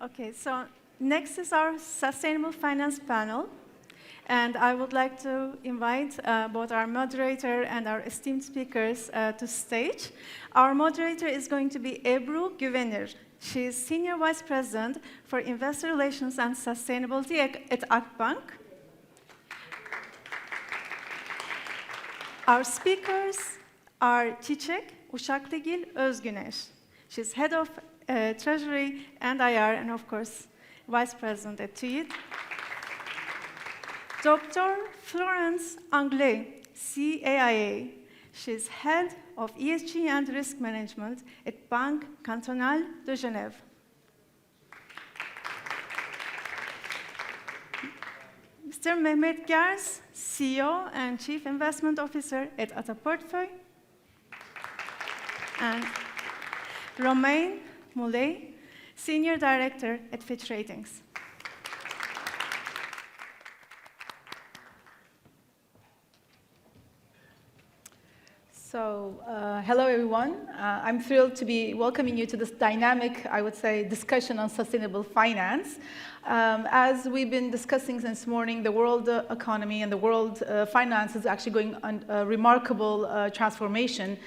Okay, so next is our Sustainable Finance panel. And I would like to invite both our moderator and our esteemed speakers to stage. Our moderator is going to be Ebru Güvenir. She is Senior Vice President for Investor Relations and Sustainability at Akbank. Our speakers are Çiçek Uşaklıgil Özgüner. She's Head of Treasury and IR, and of course, Vice President at TÜYİD. Dr. Florence Anglais, CAIA. She's Head of ESG and Risk Management at Banque Cantonale de Genève. Mr. Mehmet Gers, CEO and Chief Investment Officer at Ata Portföy. And Romain Moulet, Senior Director at Fitch Ratings. So, hello everyone. I'm thrilled to be welcoming you to this dynamic, I would say, discussion on sustainable finance. As we've been discussing this morning, the world economy and the world finance is actually going on a remarkable transformation.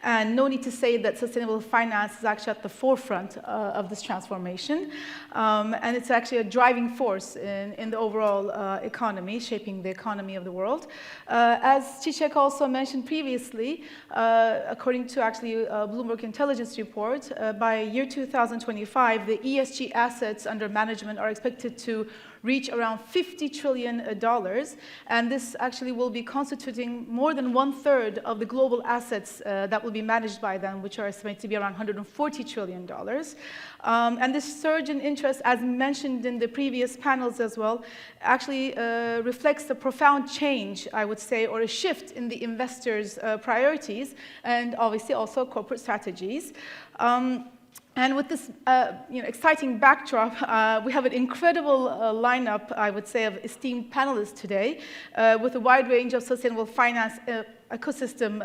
And no need to say that sustainable finance is actually at the forefront of this transformation. And it's actually a driving force in the overall economy, shaping the economy of the world. As Çiçek also mentioned previously, according to actually a Bloomberg Intelligence report, by year 2025, the ESG assets under management are expected to reach around $50 trillion, and this actually will be constituting more than 1/3 of the global assets that will be managed by them, which are estimated to be around $140 trillion. And this surge in interest, as mentioned in the previous panels as well, actually reflects a profound change, I would say, or a shift in the investors' priorities, and obviously also corporate strategies. And with this exciting backdrop, we have an incredible lineup, I would say, of esteemed panelists today, with a wide range of sustainable finance ecosystem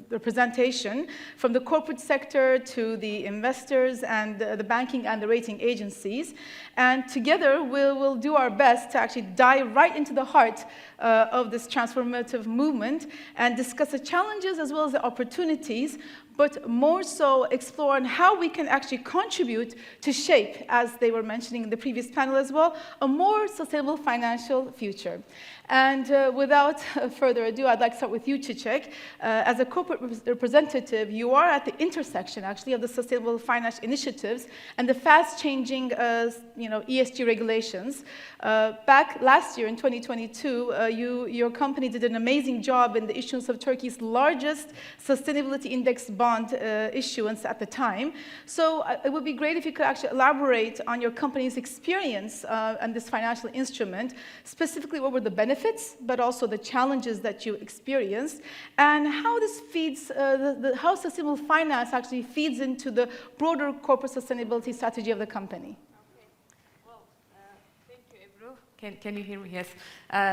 representation, from the corporate sector to the investors and the banking and the rating agencies. And together, we'll do our best to actually dive right into the heart of this transformative movement and discuss the challenges as well as the opportunities, but more so explore on how we can actually contribute to shape, as they were mentioning in the previous panel as well, a more sustainable financial future. And without further ado, I'd like to start with you, Çiçek. As a corporate representative, you are at the intersection, actually, of the sustainable finance initiatives and the fast-changing ESG regulations. Back last year, in 2022, your company did an amazing job in the issuance of Turkey's largest sustainability index bond issuance at the time. So it would be great if you could actually elaborate on your company's experience on this financial instrument. Specifically, what were the benefits, but also the challenges that you experienced, and how this feeds, how sustainable finance actually feeds into the broader corporate sustainability strategy of the company. Can you hear me? Yes.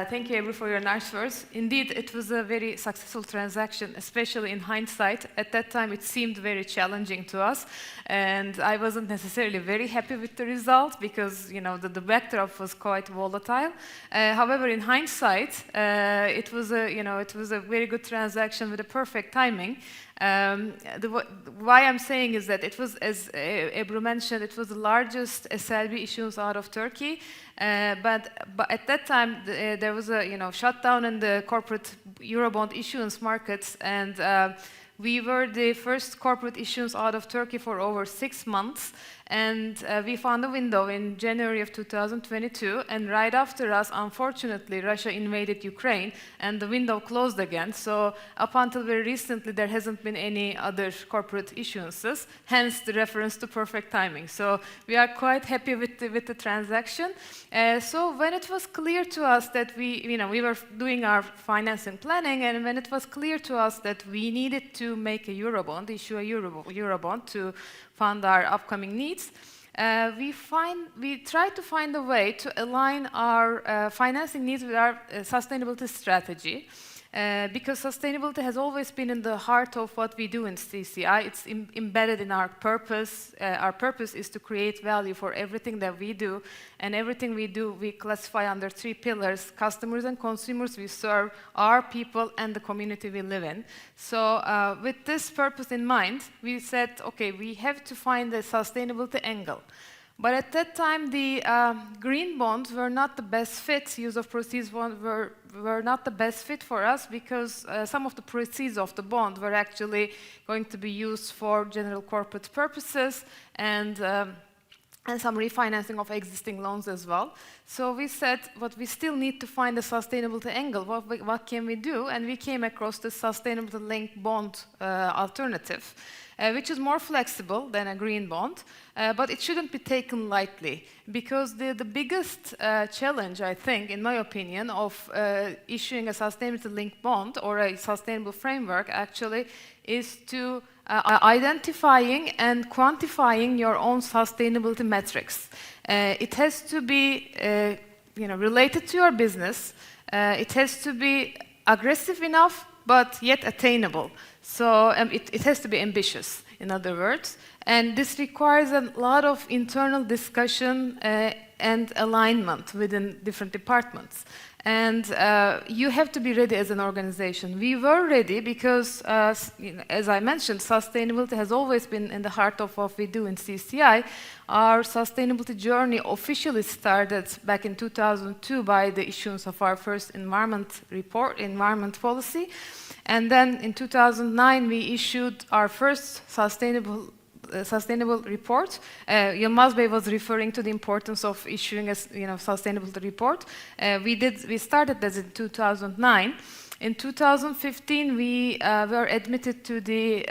Thank you, Ebru, for your nice words. Indeed, it was a very successful transaction, especially in hindsight. At that time, it seemed very challenging to us, and I wasn't necessarily very happy with the result because, the backdrop was quite volatile. However, in hindsight, it was a very good transaction with a perfect timing. Why I'm saying is that it was, as Ebru mentioned, it was the largest SLB issuance out of Turkey. But at that time, there was a shutdown in the corporate Eurobond issuance markets, and we were the first corporate issuance out of Turkey for over 6 months. And we found a window in January of 2022, and right after us, unfortunately, Russia invaded Ukraine, and the window closed again. So up until very recently, there hasn't been any other corporate issuances, hence the reference to perfect timing. So we are quite happy with the transaction. So when it was clear to us that we were doing our financing planning, and when it was clear to us that we needed to make a Eurobond, issue a Eurobond to fund our upcoming needs, we tried to find a way to align our financing needs with our sustainability strategy. because sustainability has always been in the heart of what we do in CCI. It's embedded in our purpose. Our purpose is to create value for everything that we do, and everything we do, we classify under 3 pillars: customers and consumers we serve, our people, and the community we live in. So with this purpose in mind, we said, okay, we have to find a sustainability angle. But at that time, the green bonds were not the best fit. Use of proceeds were not the best fit for us, because some of the proceeds of the bond were actually going to be used for general corporate purposes, and some refinancing of existing loans as well. So we said, but we still need to find a sustainability angle. What can we do? And we came across the sustainability-linked bond alternative, which is more flexible than a green bond, but it shouldn't be taken lightly, because the biggest challenge, I think, in my opinion, of issuing a sustainability-linked bond or a sustainable framework actually is to identifying and quantifying your own sustainability metrics. It has to be related to your business. It has to be aggressive enough, but yet attainable. So it has to be ambitious, in other words. And this requires a lot of internal discussion and alignment within different departments. And you have to be ready as an organization. We were ready because, as I mentioned, sustainability has always been in the heart of what we do in CCI. Our sustainability journey officially started back in 2002 by the issuance of our first environment policy. And then in 2009, we issued our first sustainable report. Yılmaz Bey was referring to the importance of issuing a sustainability report. We started this in 2009. In 2015, we were admitted to the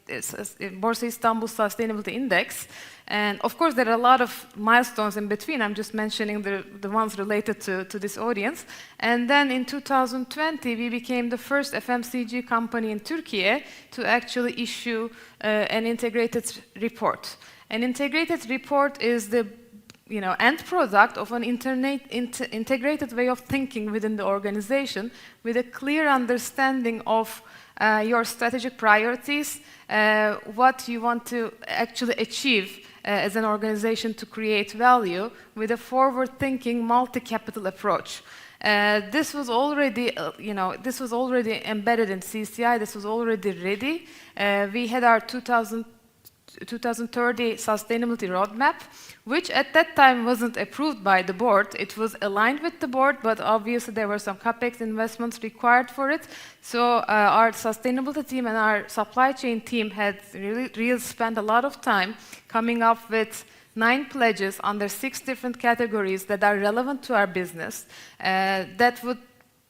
Borsa Istanbul Sustainability Index. And of course, there are a lot of milestones in between. I'm just mentioning the ones related to this audience. And then in 2020, we became the first FMCG company in Turkey to actually issue an integrated report. An integrated report is the end product of an integrated way of thinking within the organization, with a clear understanding of your strategic priorities, what you want to actually achieve as an organization to create value, with a forward-thinking, multi-capital approach. This was already, embedded in CCI. This was already ready. We had our 2030 sustainability roadmap, which at that time wasn't approved by the board. It was aligned with the board, but obviously there were some CapEx investments required for it. So our sustainability team and our supply chain team had really spent a lot of time coming up with 9 pledges under 6 different categories that are relevant to our business, that would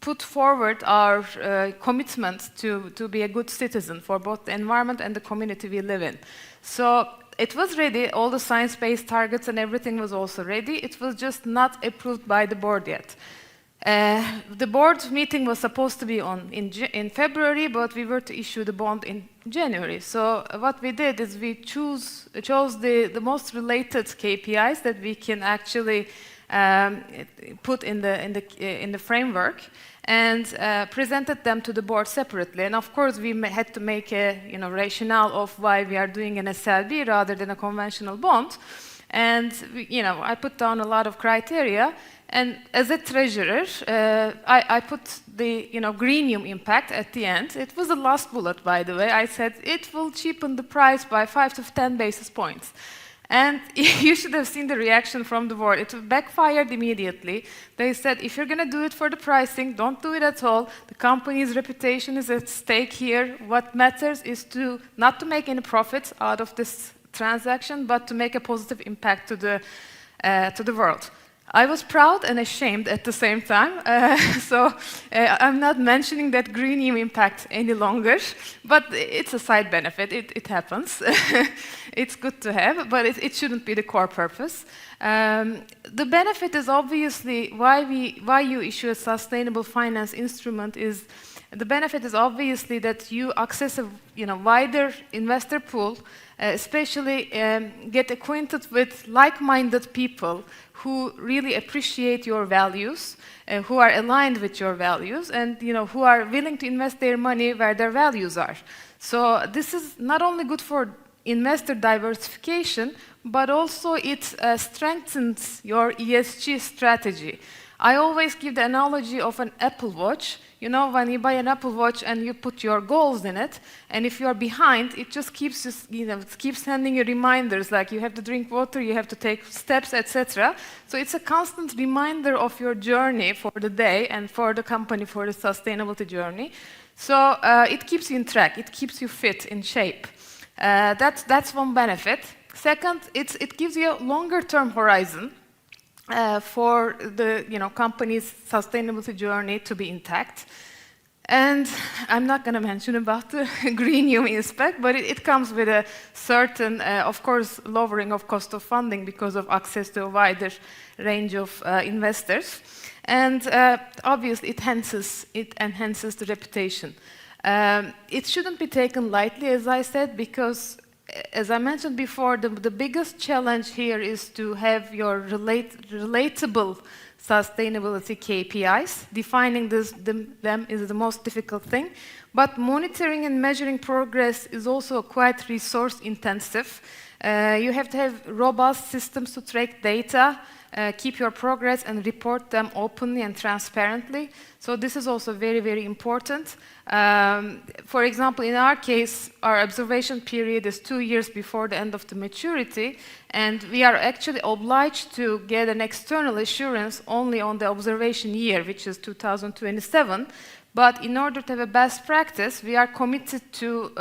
put forward our commitment to be a good citizen for both the environment and the community we live in. So it was ready. All the science-based targets and everything was also ready. It was just not approved by the board yet. The board meeting was supposed to be in February, but we were to issue the bond in January. So what we did is we chose the most related KPIs that we can actually put in the framework, and presented them to the board separately. And of course, we had to make a rationale of why we are doing an SLB rather than a conventional bond. And I put down a lot of criteria. And as a treasurer, I put the greenium impact at the end. It was the last bullet, by the way. I said it will cheapen the price by 5 to 10 basis points. And you should have seen the reaction from the board. It backfired immediately. They said, if you're going to do it for the pricing, don't do it at all. The company's reputation is at stake here. What matters is not to make any profits out of this transaction, but to make a positive impact to the world. I was proud and ashamed at the same time, so I'm not mentioning that greenium impact any longer, but it's a side benefit. It happens. It's good to have, but it shouldn't be the core purpose. The benefit is obviously why you issue a sustainable finance instrument is The benefit is obviously that you access a wider investor pool, especially get acquainted with like-minded people who really appreciate your values, who are aligned with your values, and who are willing to invest their money where their values are. So this is not only good for investor diversification, but also it strengthens your ESG strategy. I always give the analogy of an Apple Watch. When you buy an Apple Watch and you put your goals in it, and if you are behind, it just keeps sending you reminders like you have to drink water, you have to take steps, etc. So it's a constant reminder of your journey for the day and for the company for the sustainability journey. So it keeps you in track, it keeps you fit, in shape. That's one benefit. Second, it gives you a longer-term horizon for the company's sustainability journey to be intact. And I'm not going to mention about the green UMI aspect, but it comes with a certain, of course, lowering of cost of funding because of access to a wider range of investors. And obviously, it enhances the reputation. It shouldn't be taken lightly, as I said, because as I mentioned before, the biggest challenge here is to have your relatable sustainability KPIs. Defining them is the most difficult thing. But monitoring and measuring progress is also quite resource intensive. You have to have robust systems to track data, keep your progress and report them openly and transparently. So this is also very, very important. For example, in our case, our observation period is 2 years before the end of the maturity, and we are actually obliged to get an external assurance only on the observation year, which is 2027. But in order to have a best practice, we are committed to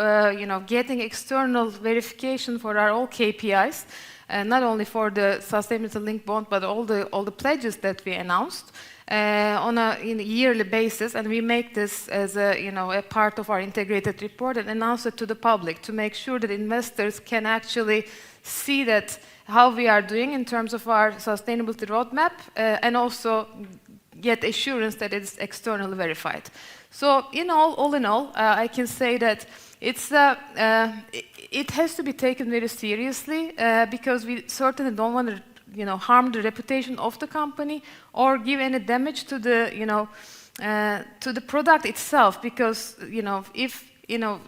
getting external verification for our all KPIs, not only for the sustainability-linked bond, but all the pledges that we announced on a yearly basis, and we make this as a part of our integrated report and announce it to the public to make sure that investors can actually see that how we are doing in terms of our sustainability roadmap, and also get assurance that it's externally verified. So all in all, I can say that it has to be taken very seriously because we certainly don't want to harm the reputation of the company or give any damage to the product itself, because if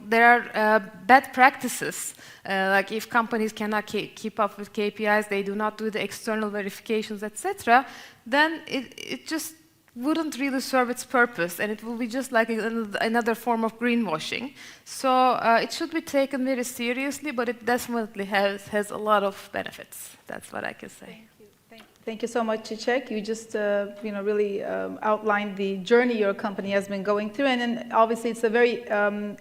there are bad practices, like if companies cannot keep up with KPIs, they do not do the external verifications, etc., then it just wouldn't really serve its purpose, and it will be just like another form of greenwashing. So it should be taken very seriously, but it definitely has a lot of benefits. That's what I can say. Thank you so much, Çiçek. You just really outlined the journey your company has been going through, and then obviously it's a very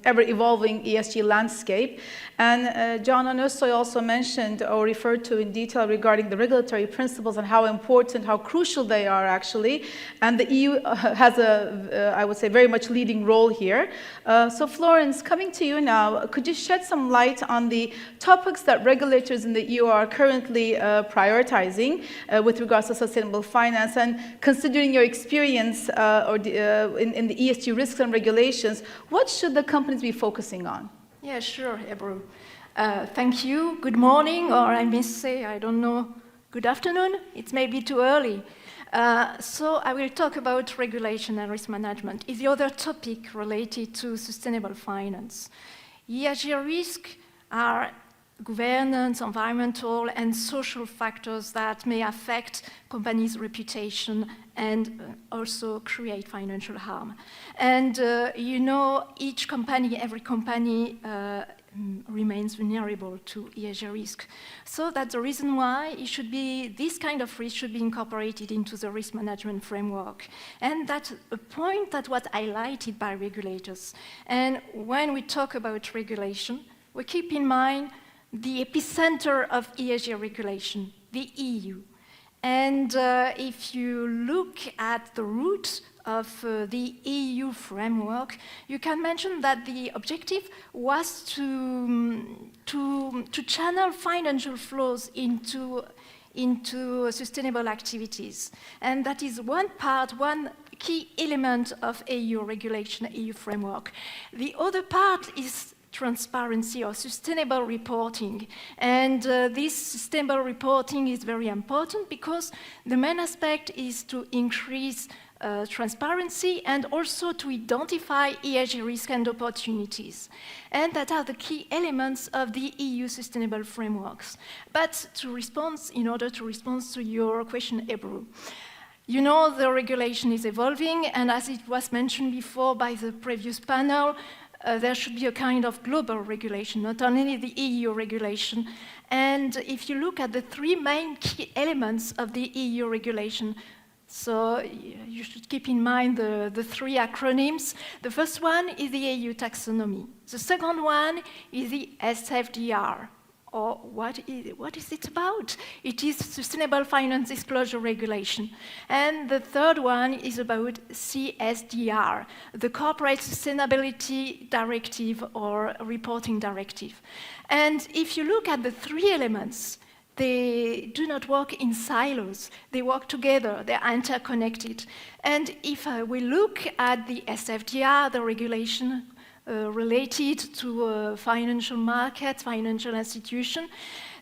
ever-evolving ESG landscape. And Canan Özsoy also mentioned or referred to in detail regarding the regulatory principles and how important, how crucial they are actually. And the EU has I would say, very much leading role here. So Florence, coming to you now, could you shed some light on the topics that regulators in the EU are currently prioritizing with regards to sustainable finance, and considering your experience in the ESG risks and regulations, what should the companies be focusing on? Yeah, sure, Ebru. Thank you. Good morning, or I may say, I don't know, good afternoon. It's maybe too early. So I will talk about regulation and risk management. It's the other topic related to sustainable finance. ESG risks are governance, environmental, and social factors that may affect companies' reputation and also create financial harm. And each company, every company remains vulnerable to ESG risk. So that's the reason why this kind of risk should be incorporated into the risk management framework. And that's a point that was highlighted by regulators. And when we talk about regulation, we keep in mind the epicenter of ESG regulation, the EU. And if you look at the roots of the EU framework, you can mention that the objective was to channel financial flows into sustainable activities. And that is one key element of EU regulation, EU framework. The other part is transparency or sustainable reporting. And this sustainable reporting is very important because the main aspect is to increase transparency and also to identify ESG risk and opportunities. And that are the key elements of the EU sustainable frameworks. But in order to respond to your question, Ebru, you know the regulation is evolving, and as it was mentioned before by the previous panel, there should be a kind of global regulation, not only the EU regulation. And if you look at the three main key elements of the EU regulation, so you should keep in mind the three acronyms. The first one is the EU taxonomy. The second one is the SFDR. Or what is it about? It is Sustainable Finance Disclosure Regulation. And the third one is about CSDR, the Corporate Sustainability Directive or Reporting Directive. And if you look at the three elements, they do not work in silos. They work together. They are interconnected. And if we look at the SFDR, the regulation related to financial markets, financial institutions,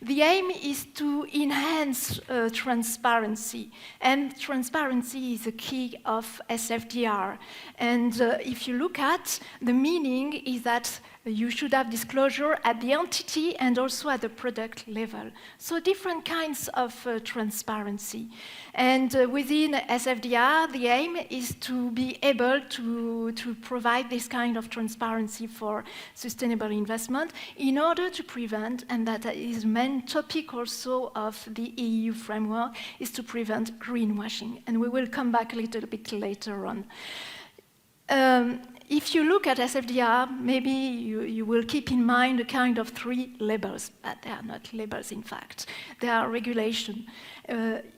the aim is to enhance transparency. And transparency is a key of SFDR. And if you look at the meaning is that you should have disclosure at the entity and also at the product level. So different kinds of transparency. And within SFDR, the aim is to be able to provide this kind of transparency for sustainable investment in order to prevent, and that is the main topic also of the EU framework, is to prevent greenwashing. And we will come back a little bit later on. If you look at SFDR, maybe you will keep in mind a kind of three labels, but they are not labels in fact. They are regulation.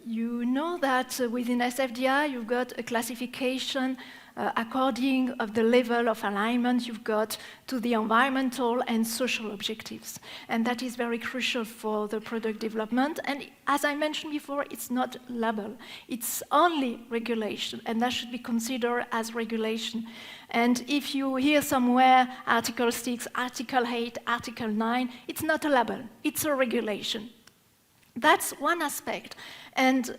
You know that within SFDR you've got a classification according of the level of alignment you've got to the environmental and social objectives. And that is very crucial for the product development. And as I mentioned before, it's not label. It's only regulation, and that should be considered as regulation. And if you hear somewhere Article 6, Article 8, Article 9, it's not a label, it's a regulation. That's one aspect. And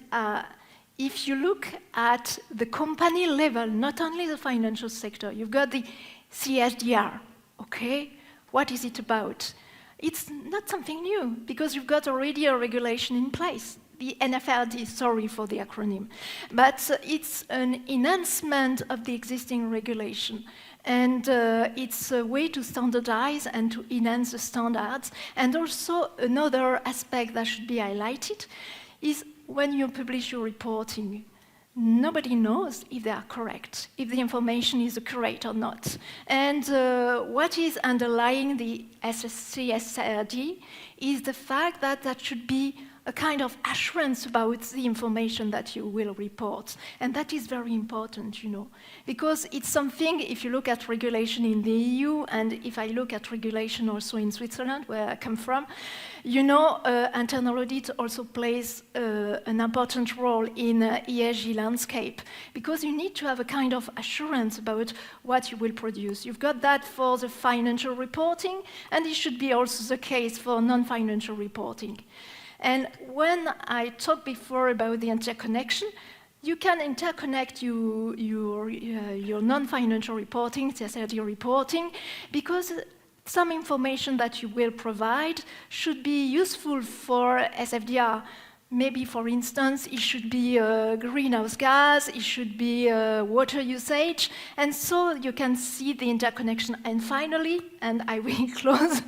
if you look at the company level, not only the financial sector, you've got the CSDR, okay? What is it about? It's not something new, because you've got already a regulation in place. The NFRD, sorry for the acronym, but it's an enhancement of the existing regulation. And it's a way to standardize and to enhance the standards. And also another aspect that should be highlighted is when you publish your reporting, nobody knows if they are correct, if the information is accurate or not. And what is underlying the CSRD is the fact that that should be a kind of assurance about the information that you will report. And that is very important, you know, because it's something, if you look at regulation in the EU, and if I look at regulation also in Switzerland, where I come from, you know, internal audit also plays an important role in ESG landscape, because you need to have a kind of assurance about what you will produce. You've got that for the financial reporting, and it should be also the case for non-financial reporting. And when I talked before about the interconnection, you can interconnect your non-financial reporting, CSRD reporting, because some information that you will provide should be useful for SFDR. Maybe, for instance, it should be greenhouse gas, it should be water usage, and so you can see the interconnection. And finally, and I will close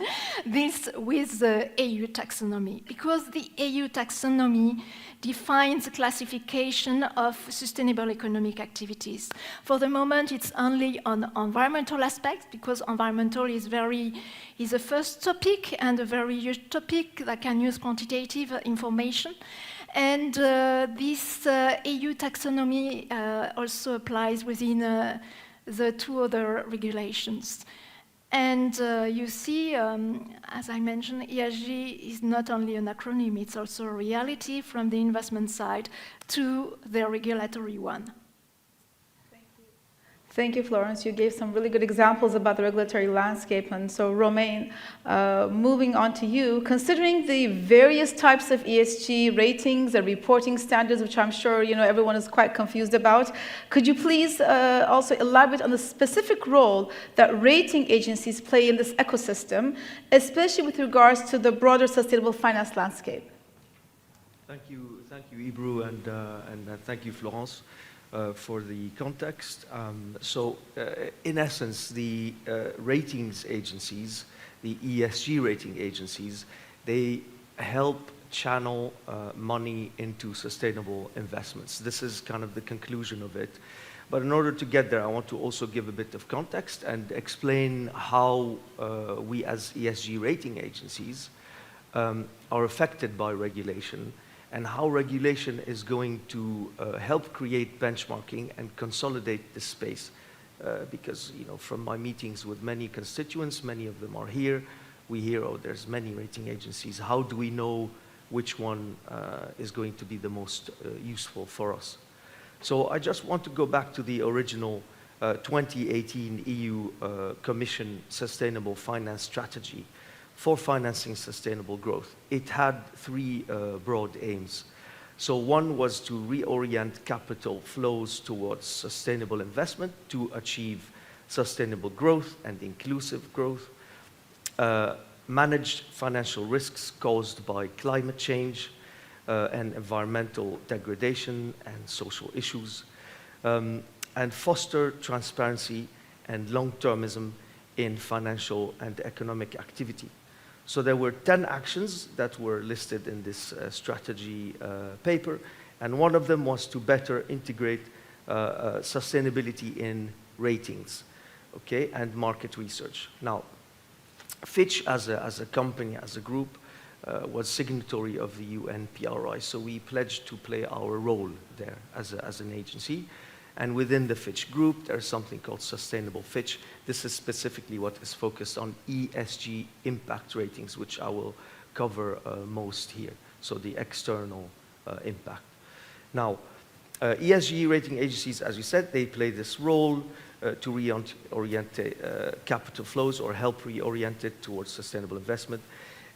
this with the EU taxonomy, because the EU taxonomy defines the classification of sustainable economic activities. For the moment, it's only on environmental aspects, because environmental is a first topic and a very huge topic that can use quantitative information. And this EU taxonomy also applies within the two other regulations. And you see, as I mentioned, ESG is not only an acronym, it's also a reality from the investment side to the regulatory one. Thank you, Florence. You gave some really good examples about the regulatory landscape. And so, Romain, moving on to you, considering the various types of ESG ratings and reporting standards, which I'm sure everyone is quite confused about, could you please also elaborate on the specific role that rating agencies play in this ecosystem, especially with regards to the broader sustainable finance landscape? Thank you, Ibru, and thank you, Florence. For the context. In essence, the ratings agencies, the ESG rating agencies, they help channel money into sustainable investments. This is kind of the conclusion of it. But in order to get there, I want to also give a bit of context and explain how we as ESG rating agencies are affected by regulation, and how regulation is going to help create benchmarking and consolidate this space. Because from my meetings with many constituents, many of them are here, we hear, oh, there's many rating agencies. How do we know which one is going to be the most useful for us? So I just want to go back to the original 2018 EU Commission Sustainable Finance Strategy for financing sustainable growth. It had three broad aims. So one was to reorient capital flows towards sustainable investment to achieve sustainable growth and inclusive growth, manage financial risks caused by climate change and environmental degradation and social issues, and foster transparency and long-termism in financial and economic activity. So there were 10 actions that were listed in this strategy paper, and one of them was to better integrate sustainability in ratings, okay, and market research. Now, Fitch as a company, as a group, was signatory of the UN PRI, so we pledged to play our role there as an agency. And within the Fitch group, there's something called Sustainable Fitch. This is specifically what is focused on ESG impact ratings, which I will cover most here. So the external impact. Now, ESG rating agencies, as you said, they play this role to reorient capital flows or help reorient it towards sustainable investment.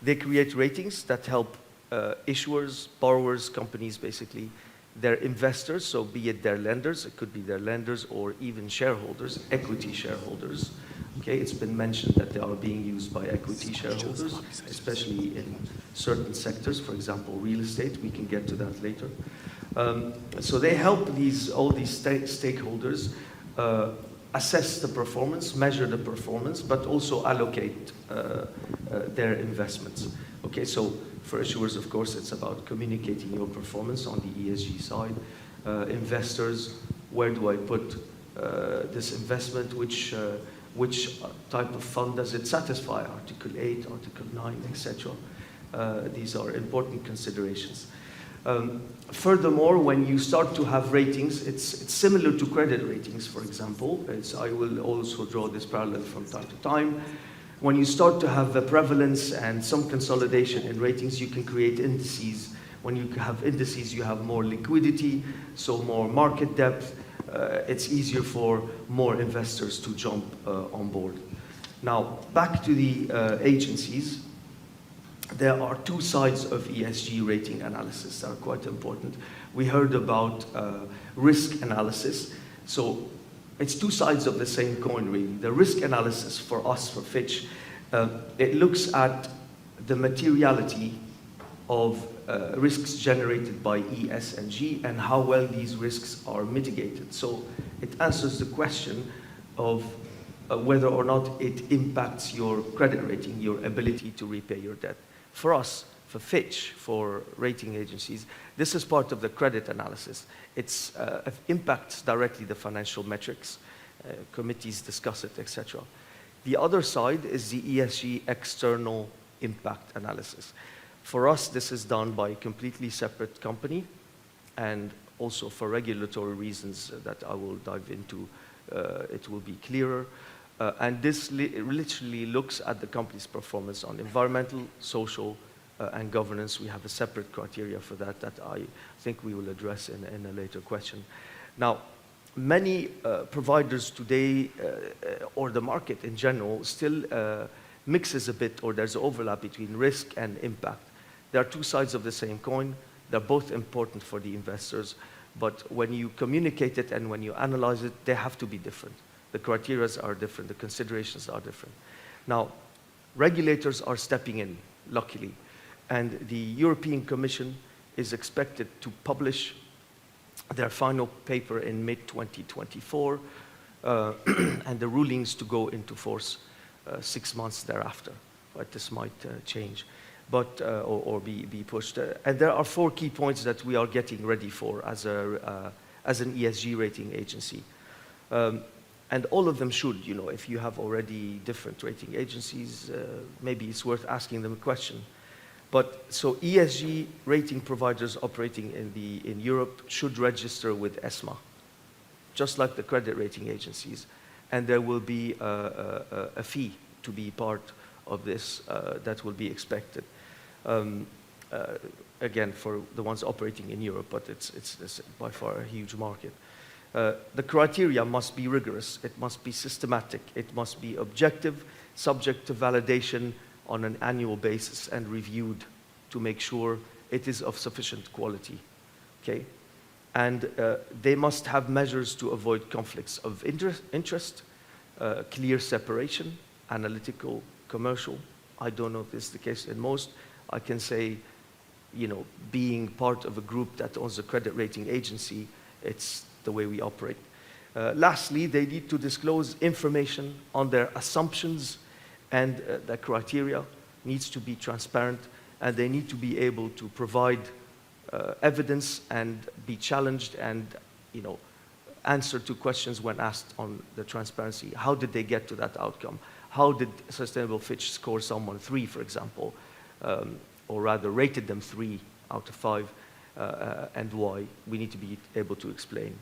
They create ratings that help issuers, borrowers, companies basically, their investors, so be it their lenders, it could be their lenders or even shareholders, equity shareholders. Okay, it's been mentioned that they are being used by equity shareholders, especially in certain sectors, for example, real estate. We can get to that later. So they help all these stakeholders assess the performance, measure the performance, but also allocate their investments. Okay, so for issuers, of course, it's about communicating your performance on the ESG side. Investors, where do I put this investment? Which type of fund does it satisfy? Article 8, Article 9, etc. These are important considerations. Furthermore, when you start to have ratings, it's similar to credit ratings, for example. I will also draw this parallel from time to time. When you start to have the prevalence and some consolidation in ratings, you can create indices. When you have indices, you have more liquidity, so more market depth. It's easier for more investors to jump on board. Now, back to the agencies. There are two sides of ESG rating analysis that are quite important. We heard about risk analysis. So it's two sides of the same coin, really. The risk analysis for us, for Fitch, it looks at the materiality of risks generated by E, S, and G and how well these risks are mitigated. So it answers the question of whether or not it impacts your credit rating, your ability to repay your debt. For us, for Fitch, for rating agencies, this is part of the credit analysis. It impacts directly the financial metrics, committees discuss it, etc. The other side is the ESG external impact analysis. For us, this is done by a completely separate company, and also for regulatory reasons that I will dive into, it will be clearer. And this literally looks at the company's performance on environmental, social, and governance. We have a separate criteria for that I think we will address in a later question. Now, many providers today, or the market in general, still mixes a bit, or there's overlap between risk and impact. There are two sides of the same coin. They're both important for the investors, but when you communicate it and when you analyze it, they have to be different. The criteria are different, the considerations are different. Now, regulators are stepping in, luckily, and the European Commission is expected to publish their final paper in mid-2024, and the rulings to go into force 6 months thereafter. But this might change, but or be pushed. And there are 4 key points that we are getting ready for as an ESG rating agency. And all of them should, you know, if you have already different rating agencies, maybe it's worth asking them a question. But so ESG rating providers operating in Europe should register with ESMA, just like the credit rating agencies. And there will be a fee to be part of this that will be expected. Again, for the ones operating in Europe, but it's by far a huge market. The criteria must be rigorous, it must be systematic, it must be objective, subject to validation on an annual basis and reviewed to make sure it is of sufficient quality, okay? And they must have measures to avoid conflicts of interest, clear separation, analytical, commercial. I don't know if this is the case in most. I can say, you know, being part of a group that owns a credit rating agency, it's the way we operate. Lastly, they need to disclose information on their assumptions, and the criteria needs to be transparent, and they need to be able to provide evidence and be challenged and, you know, answer to questions when asked on the transparency. How did they get to that outcome? How did Sustainable Fitch score someone 3, for example, or rather rated them 3 out of 5, and why? We need to be able to explain.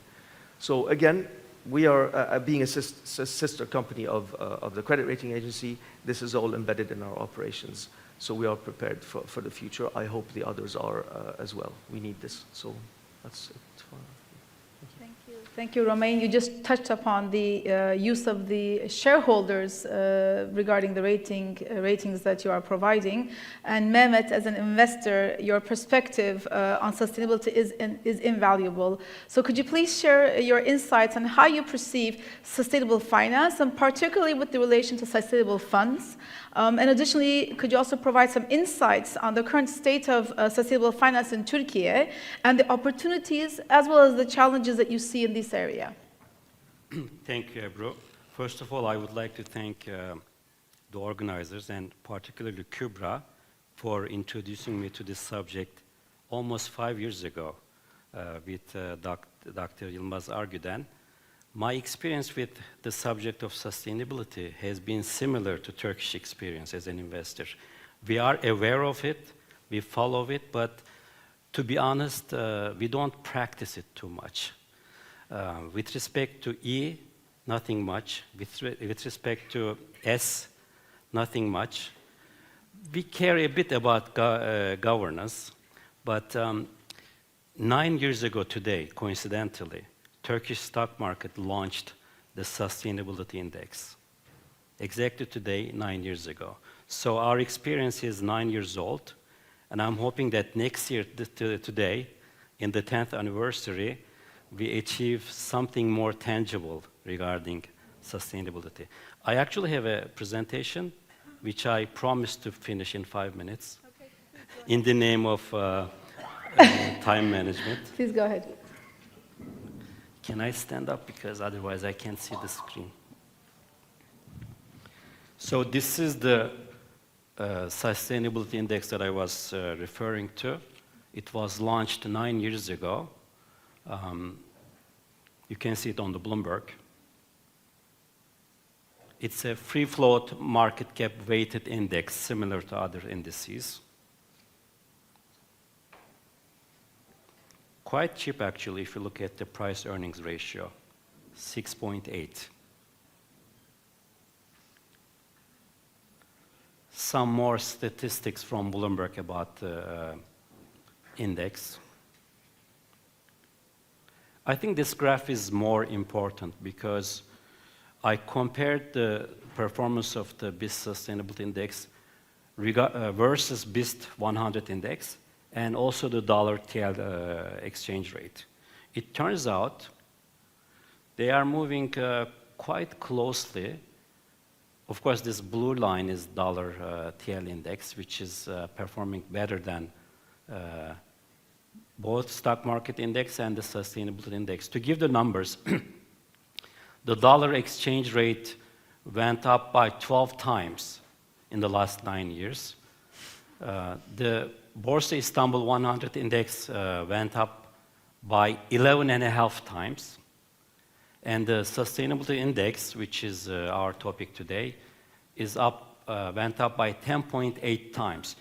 So again, we are, being a sister company of the credit rating agency, this is all embedded in our operations. So we are prepared for the future. I hope the others are as well. We need this, so that's it. Thank you, Romain. You just touched upon the use of the shareholders regarding the ratings that you are providing. And Mehmet, as an investor, your perspective on sustainability is invaluable. So could you please share your insights on how you perceive sustainable finance, and particularly with the relation to sustainable funds? And additionally, could you also provide some insights on the current state of sustainable finance in Turkey and the opportunities as well as the challenges that you see in this area? Thank you, Ebru. First of all, I would like to thank the organizers and particularly Kübra for introducing me to this subject almost 5 years ago with Dr. Yılmaz Arguden. My experience with the subject of sustainability has been similar to Turkish experience as an investor. We are aware of it, we follow it, but to be honest, we don't practice it too much. With respect to E, nothing much. With respect to S, nothing much. We care a bit about governance, but 9 years ago today, coincidentally, Turkish stock market launched the Sustainability Index. Exactly today, 9 years ago. So our experience is 9 years old, and I'm hoping that next year, today, in the 10th anniversary, we achieve something more tangible regarding sustainability. I actually have a presentation, which I promised to finish in 5 minutes, in the name of time management. Please go ahead. Can I stand up, because otherwise I can't see the screen? So this is the sustainability index that I was referring to. It was launched 9 years ago. You can see it on the Bloomberg. It's a free float market cap weighted index similar to other indices. Quite cheap, actually, if you look at the price earnings ratio, 6.8. Some more statistics from Bloomberg about the index. I think this graph is more important because I compared the performance of the BIST Sustainability Index versus BIST 100 Index and also the dollar TL exchange rate. It turns out they are moving quite closely. Of course, this blue line is dollar TL index, which is performing better than both stock market index and the sustainability index. To give the numbers, the dollar exchange rate went up by 12 times in the last 9 years. The Borsa Istanbul 100 index went up by 11.5 times. And the sustainability index, which is our topic today, went up by 10.8 times.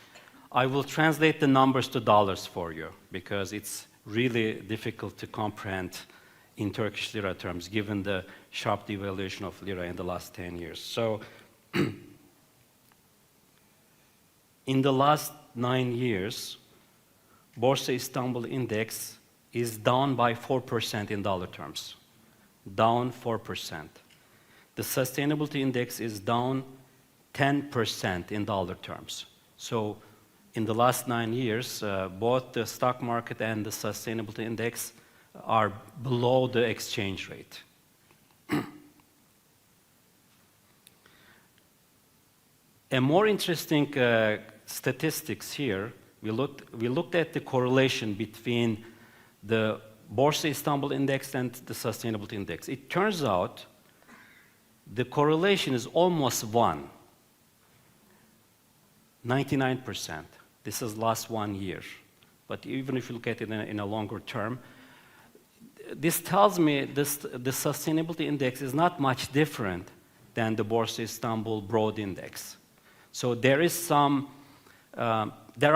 I will translate the numbers to dollars for you because it's really difficult to comprehend in Turkish lira terms, given the sharp devaluation of lira in the last 10 years. So, in the last 9 years, Borsa Istanbul index is down by 4% in dollar terms. Down 4%. The sustainability index is down 10% in dollar terms. So, in the last 9 years, both the stock market and the sustainability index are below the exchange rate. A more interesting statistics here, we looked at the correlation between the Borsa Istanbul index and the sustainability index. It turns out the correlation is almost 1, 99%. This is last 1 year. But even if you look at it in a longer term, this tells me the sustainability index is not much different than the Borsa Istanbul broad index. So there are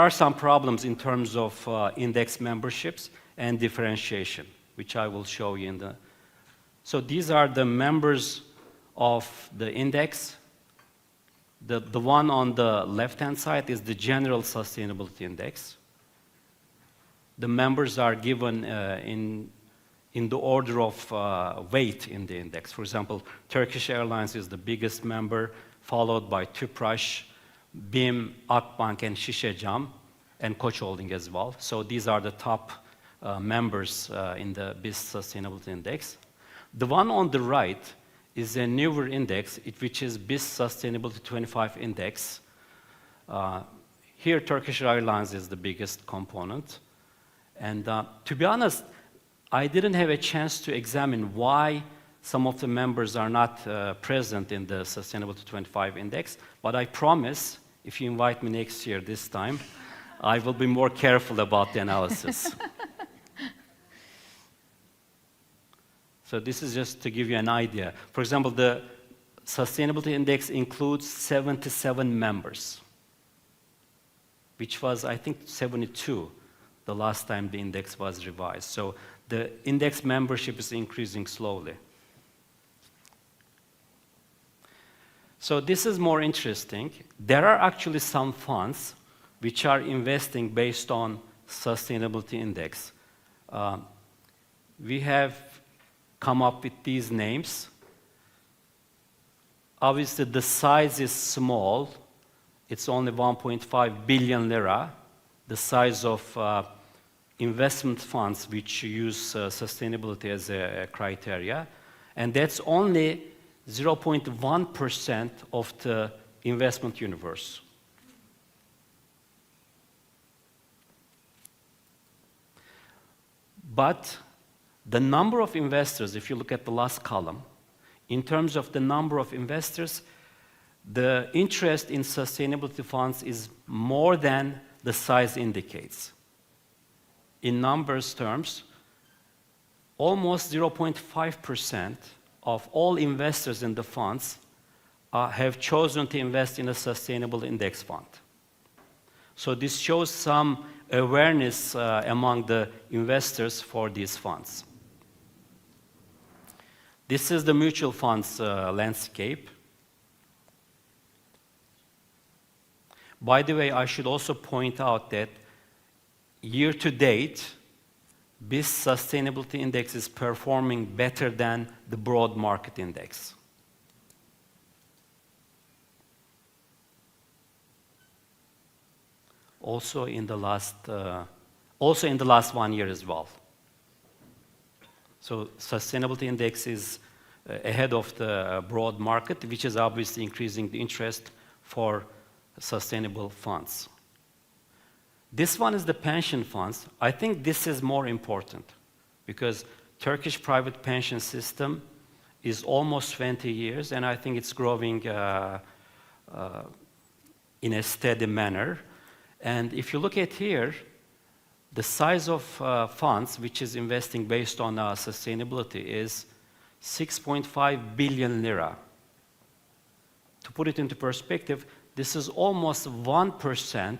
some problems in terms of index memberships and differentiation, which I will show you in the. So these are the members of the index. The one on the left-hand side is the general sustainability index. The members are given in the order of weight in the index. For example, Turkish Airlines is the biggest member, followed by Tüpraş, BİM, Akbank, and Şişecam, and Koç Holding as well. So these are the top members in the BIST Sustainability Index. The one on the right is a newer index, which is BIST Sustainability 25 Index. Here, Turkish Airlines is the biggest component. And to be honest, I didn't have a chance to examine why some of the members are not present in the Sustainability 25 Index, but I promise, if you invite me next year this time, I will be more careful about the analysis. So this is just to give you an idea. For example, the Sustainability Index includes 77 members, which was, I think, 72 the last time the index was revised. So the index membership is increasing slowly. So this is more interesting. There are actually some funds which are investing based on sustainability index. We have come up with these names. Obviously, the size is small. It's only 1.5 billion lira, the size of investment funds which use sustainability as a criteria. And that's only 0.1% of the investment universe. But the number of investors, if you look at the last column, in terms of the number of investors, the interest in sustainability funds is more than the size indicates. In numbers terms, almost 0.5% of all investors in the funds have chosen to invest in a sustainable index fund. So this shows some awareness among the investors for these funds. This is the mutual funds landscape. By the way, I should also point out that year to date, BIS Sustainability Index is performing better than the broad market index. Also in the last 1 year as well. So sustainability index is ahead of the broad market, which is obviously increasing the interest for sustainable funds. This one is the pension funds. I think this is more important because Turkish private pension system is almost 20 years, and I think it's growing in a steady manner. And if you look at here, the size of funds which is investing based on sustainability is 6.5 billion lira. To put it into perspective, this is almost 1%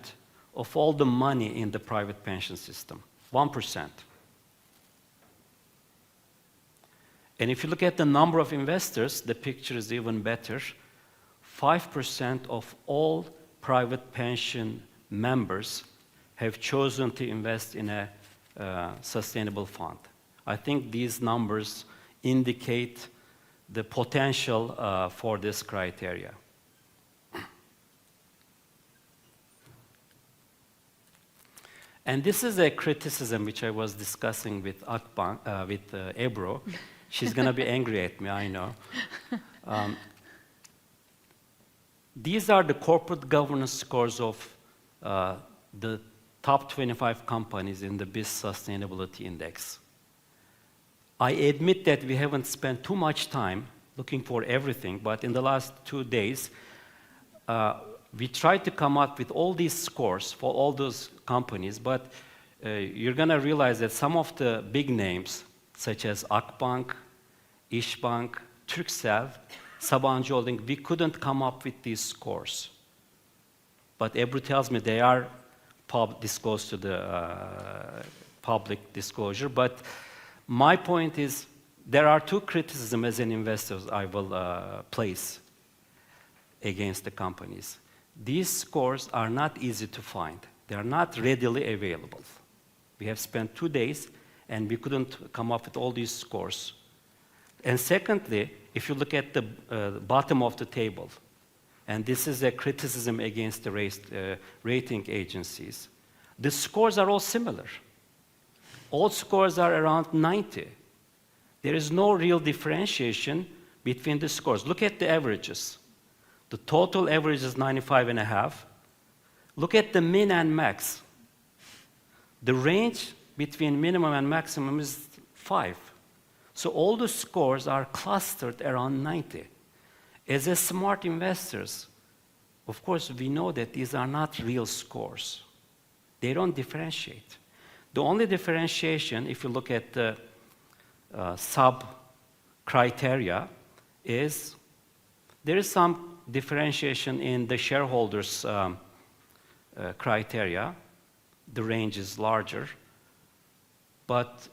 of all the money in the private pension system. 1%. And if you look at the number of investors, the picture is even better. 5% of all private pension members have chosen to invest in a sustainable fund. I think these numbers indicate the potential for this criteria. And this is a criticism which I was discussing with Ebru. She's going to be angry at me, I know. These are the corporate governance scores of the top 25 companies in the BIS Sustainability Index. I admit that we haven't spent too much time looking for everything, but in the last 2 days, we tried to come up with all these scores for all those companies, but you're going to realize that some of the big names, such as Akbank, İşbank, Turkcell, Sabancı Holding, we couldn't come up with these scores. But Ebru tells me they are disclosed to the public disclosure. But my point is, there are two criticisms as an investor I will place against the companies. These scores are not easy to find. They are not readily available. We have spent 2 days, and we couldn't come up with all these scores. And secondly, if you look at the bottom of the table, and this is a criticism against the rating agencies, the scores are all similar. All scores are around 90. There is no real differentiation between the scores. Look at the averages. The total average is 95.5. Look at the min and max. The range between minimum and maximum is 5. So all the scores are clustered around 90. As a smart investors, of course, we know that these are not real scores. They don't differentiate. The only differentiation, if you look at the sub-criteria, is there is some differentiation in the shareholders' criteria. The range is larger, but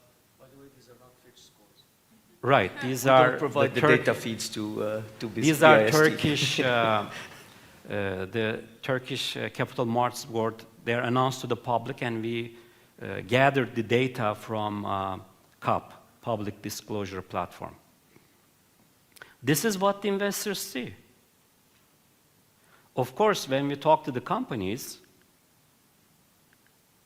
right, these are provide the data feeds to these are Turkish, the Turkish Capital Markets Board. They're announced to the public, and we gathered the data from CAP, Public Disclosure Platform. This is what the investors see. Of course, when we talk to the companies,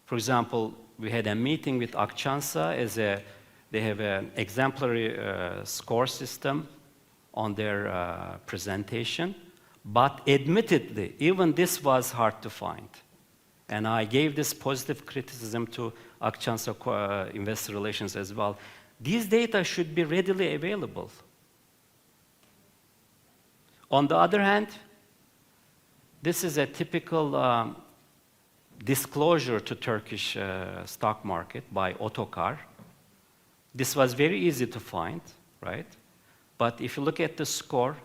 for example, we had a meeting with Akçansa they have an exemplary score system on their presentation, but admittedly, even this was hard to find. And I gave this positive criticism to Akçansa Investor Relations as well. These data should be readily available. On the other hand, this is a typical disclosure to Turkish stock market by Otokar. This was very easy to find, right? But if you look at the score,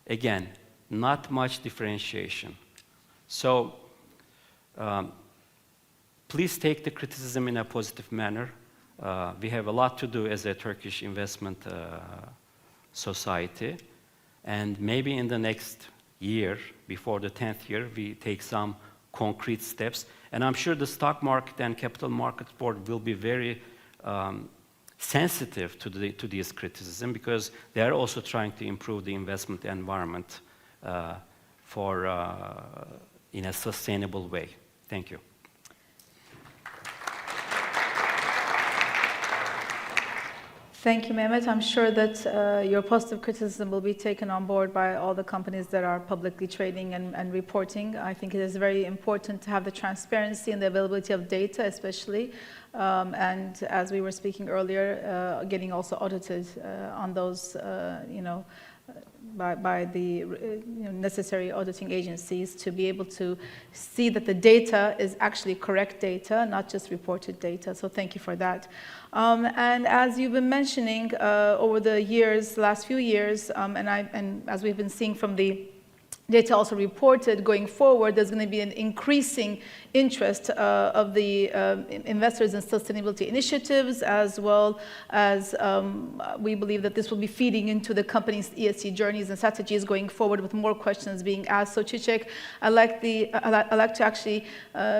again, not much differentiation. So please take the criticism in a positive manner. We have a lot to do as a Turkish investment society. And maybe in the next year, before the 10th year, we take some concrete steps. And I'm sure the Stock Market and Capital Markets Board will be very sensitive to these criticism, because they are also trying to improve the investment environment in a sustainable way. Thank you. Thank you, Mehmet. I'm sure that your positive criticism will be taken on board by all the companies that are publicly trading and reporting. I think it is very important to have the transparency and the availability of data, especially. And as we were speaking earlier, getting also audited on those, by the necessary auditing agencies to be able to see that the data is actually correct data, not just reported data. So thank you for that. And as you've been mentioning over the years, last few years, and as we've been seeing from the data also reported, going forward, there's going to be an increasing interest of the investors in sustainability initiatives, as well as we believe that this will be feeding into the company's ESG journeys and strategies going forward, with more questions being asked. So Çiçek, I'd like to actually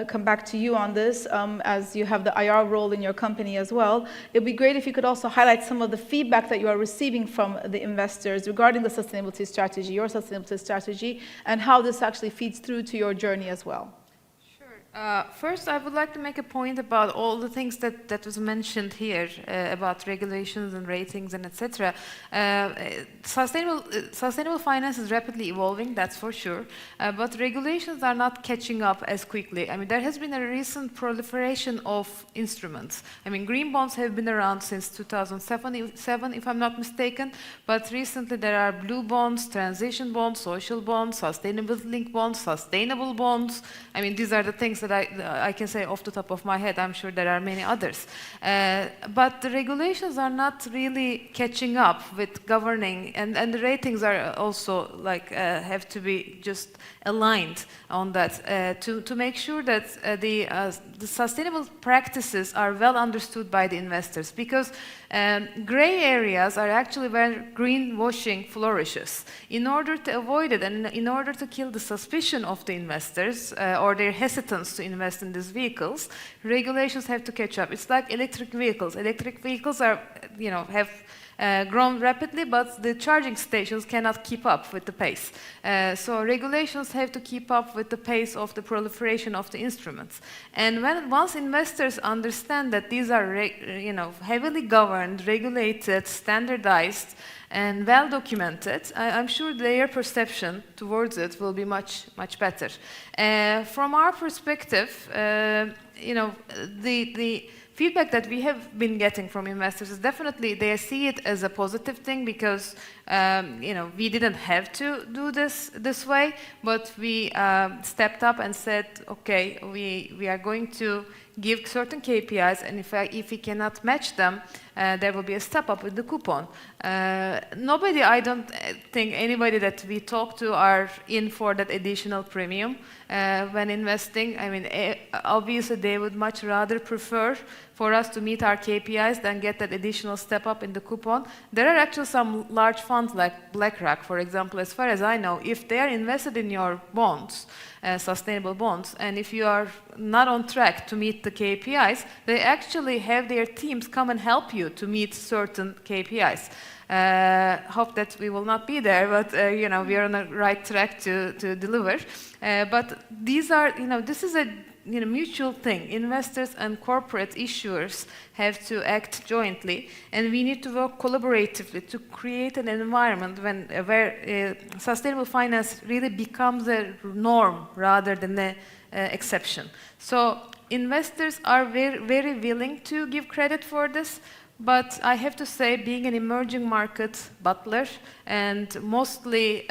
come back to you on this, as you have the IR role in your company as well. It'd be great if you could also highlight some of the feedback that you are receiving from the investors regarding the sustainability strategy, your sustainability strategy, and how this actually feeds through to your journey as well. First, I would like to make a point about all the things that was mentioned here about regulations and ratings and etc. Sustainable finance is rapidly evolving, that's for sure, but regulations are not catching up as quickly. I mean, there has been a recent proliferation of instruments. I mean, green bonds have been around since 2007, if I'm not mistaken, but recently there are blue bonds, transition bonds, social bonds, sustainability linked bonds, sustainable bonds. I mean, these are the things that I can say off the top of my head. I'm sure there are many others. But the regulations are not really catching up with governing, and the ratings are also have to be just aligned on that to make sure that the sustainable practices are well understood by the investors, because gray areas are actually where greenwashing flourishes. In order to avoid it, and in order to kill the suspicion of the investors or their hesitance to invest in these vehicles, regulations have to catch up. It's like electric vehicles. Electric vehicles are, have grown rapidly, but the charging stations cannot keep up with the pace. So regulations have to keep up with the pace of the proliferation of the instruments. And once investors understand that these are, heavily governed, regulated, standardized, and well documented, I'm sure their perception towards it will be much, much better. From our perspective, the feedback that we have been getting from investors is definitely they see it as a positive thing, because we didn't have to do this way, but we stepped up and said, okay, we are going to give certain KPIs, and if we cannot match them, there will be a step up with the coupon. I don't think anybody that we talk to are in for that additional premium when investing. I mean, obviously they would much rather prefer for us to meet our KPIs than get that additional step up in the coupon. There are actually some large funds like BlackRock, for example, as far as I know, if they are invested in your bonds, sustainable bonds, and if you are not on track to meet the KPIs, they actually have their teams come and help you to meet certain KPIs. Hope that we will not be there, but we are on the right track to deliver. But these are, this is a mutual thing. Investors and corporate issuers have to act jointly, and we need to work collaboratively to create an environment where sustainable finance really becomes a norm rather than an exception. So investors are very, very willing to give credit for this. But I have to say, being an emerging market butler and mostly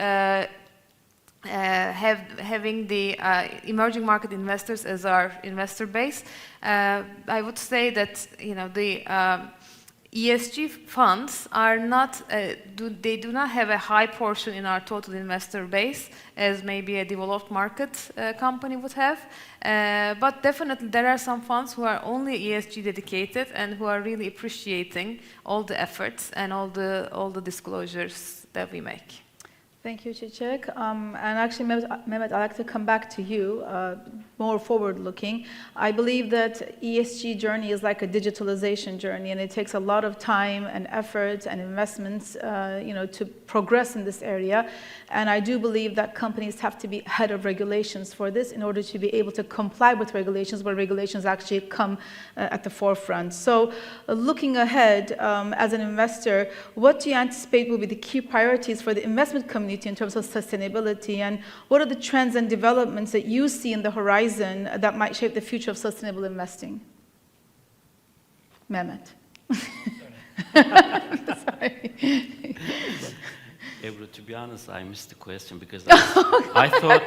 having the emerging market investors as our investor base, I would say that the ESG funds are not, they do not have a high portion in our total investor base as maybe a developed market company would have. But definitely there are some funds who are only ESG dedicated and who are really appreciating all the efforts and all the disclosures that we make. Thank you, Çiçek. And actually, Mehmet, I'd like to come back to you, more forward-looking. I believe that ESG journey is like a digitalization journey, and it takes a lot of time and effort and investments, to progress in this area. And I do believe that companies have to be ahead of regulations for this in order to be able to comply with regulations where regulations actually come at the forefront. So, looking ahead, as an investor, what do you anticipate will be the key priorities for the investment community in terms of sustainability, and what are the trends and developments that you see in the horizon that might shape the future of sustainable investing? Mehmet. Sorry. Ebru, to be honest, I missed the question because I thought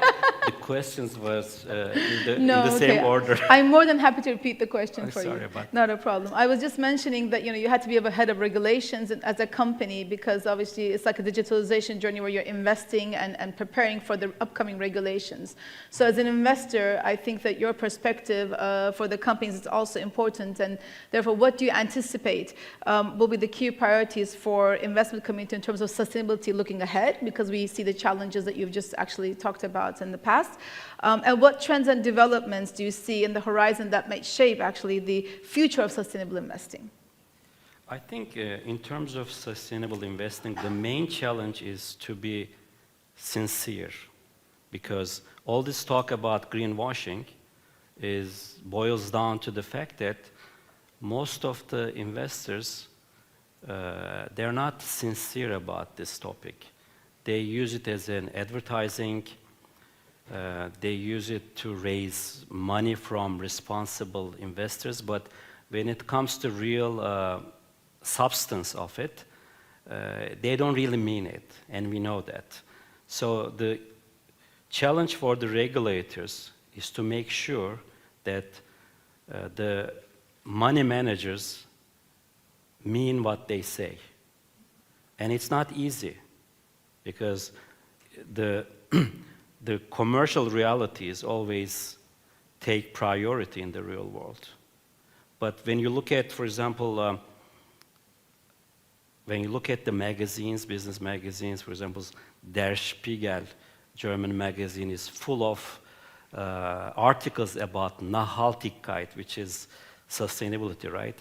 the questions was in the same order. I'm more than happy to repeat the question for you. Sorry about that. Not a problem. I was just mentioning that you had to be ahead of regulations as a company because obviously it's like a digitalization journey where you're investing and preparing for the upcoming regulations. So as an investor, I think that your perspective for the companies is also important, and therefore what do you anticipate will be the key priorities for investment community in terms of sustainability looking ahead, because we see the challenges that you've just actually talked about in the past. And what trends and developments do you see in the horizon that might shape actually the future of sustainable investing? I think in terms of sustainable investing, the main challenge is to be sincere, because all this talk about greenwashing boils down to the fact that most of the investors they're not sincere about this topic. They use it as an advertising. They use it to raise money from responsible investors. But when it comes to real substance of it, they don't really mean it, and we know that. So the challenge for the regulators is to make sure that the money managers mean what they say. And it's not easy, because the commercial realities always take priority in the real world. But when you look at, for example, when you look at the magazines, business magazines, for example, Der Spiegel, German magazine, is full of articles about Nachhaltigkeit, which is sustainability, right?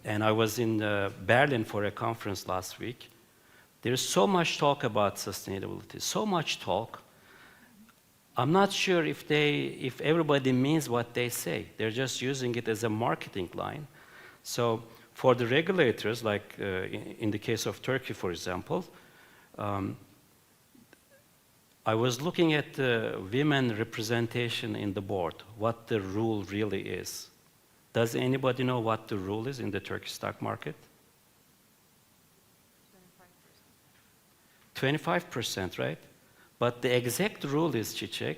And I was in Berlin for a conference last week. There's so much talk about sustainability, so much talk. I'm not sure if everybody means what they say. They're just using it as a marketing line. So for the regulators, like in the case of Turkey, for example, I was looking at the women representation in the board, what the rule really is. Does anybody know what the rule is in the Turkish stock market? 25%, right? But the exact rule is, Çiçek,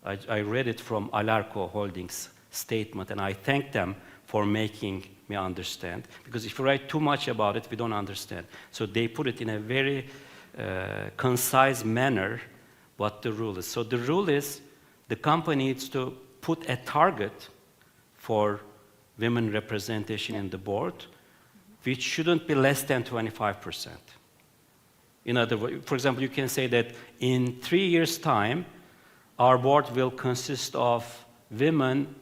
I read it from Alarko Holdings statement, and I thank them for making me understand. Because if you write too much about it, we don't understand. So they put it in a very concise manner what the rule is. So the rule is the company needs to put a target for women representation in the board, which shouldn't be less than 25%. In other words, for example, you can say that in 3 years' time, our board will consist of women,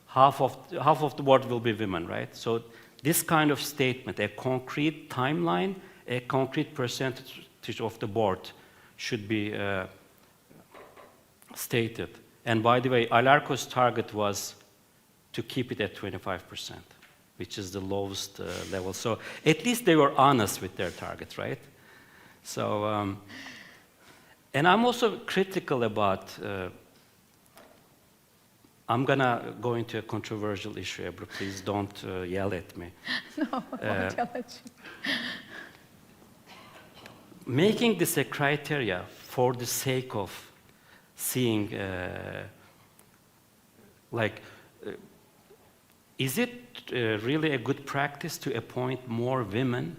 half of the board will be women, right? So this kind of statement, a concrete timeline, a concrete percentage of the board should be stated. And by the way, Alarko's target was to keep it at 25%, which is the lowest level. So at least they were honest with their target, right? So, and I'm also critical about, I'm gonna go into a controversial issue, Ebru, please don't yell at me. No, I won't yell at you. Making this a criteria for the sake of seeing, is it really a good practice to appoint more women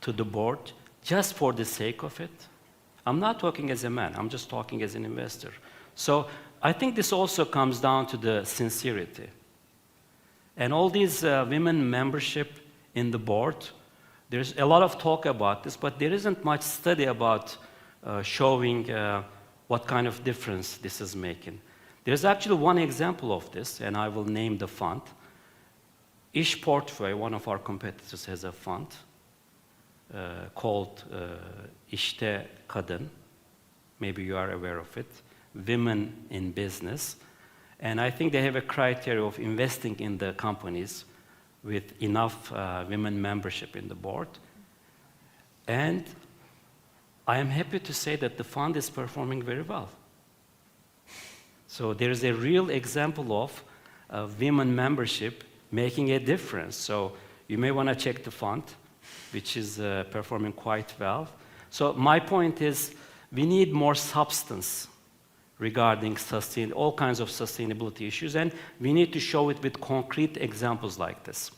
to the board just for the sake of it? I'm not talking as a man, I'm just talking as an investor. So I think this also comes down to the sincerity. And all these women membership in the board, there's a lot of talk about this, but there isn't much study about showing what kind of difference this is making. There's actually one example of this, and I will name the fund. İş Portföy, one of our competitors, has a fund called İşte Kadın. Maybe you are aware of it. Women in Business. And I think they have a criteria of investing in the companies with enough women membership in the board. And I am happy to say that the fund is performing very well. So there is a real example of women membership making a difference. So you may want to check the fund, which is performing quite well. So my point is, we need more substance regarding all kinds of sustainability issues, and we need to show it with concrete examples like this.